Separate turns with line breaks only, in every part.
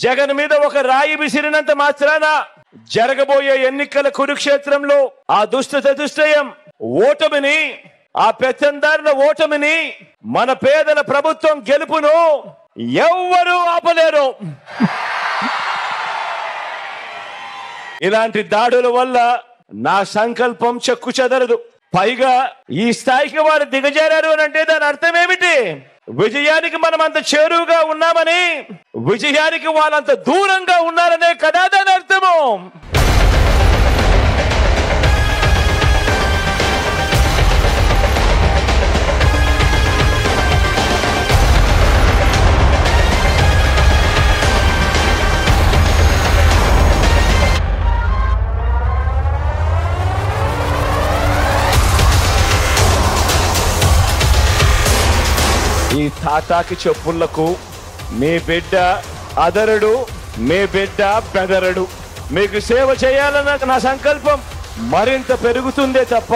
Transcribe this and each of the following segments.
జగన్ మీద ఒక రాయి విసిరినంత మాత్రాన జరగబోయే ఎన్నికల కురుక్షేత్రంలో ఆ దుష్ట చతుష్టయం ఓటమిని, ఆ పెత్తందారుల ఓటమిని, మన పేదల ప్రభుత్వం గెలుపును ఎవ్వరూ ఆపలేరు. ఇలాంటి దాడుల వల్ల నా సంకల్పం చెక్కు చెదరదు. పైగా ఈ స్థాయికి వారు దిగజారారు అని అంటే దాని అర్థం ఏమిటి? విజయానికి మనం అంత చేరువుగా ఉన్నామని, విజయానికి వాళ్ళంత దూరంగా ఉన్నారనే కదా దాని అర్థము. ఈ తాటాకి చెప్పులకు మీ బిడ్డ అదరడు, మీ బిడ్డ బెదరడు. మీకు సేవ చేయాలన్న నా సంకల్పం మరింత పెరుగుతుందే తప్ప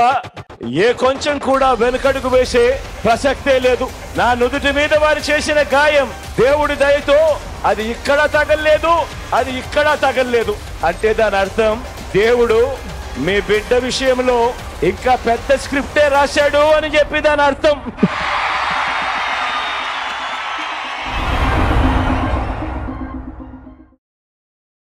ఏ కొంచెం కూడా వెనుకడుగు వేసే ప్రసక్తే లేదు. నా నుదుటి మీద వారు చేసిన గాయం దేవుడి దయతో అది ఇక్కడ తగలలేదు, అది ఇక్కడ తగలలేదు. అంటే దాని అర్థం దేవుడు మీ బిడ్డ విషయంలో ఇంకా పెద్ద స్క్రిప్టే రాశాడు అని చెప్పి దాని అర్థం.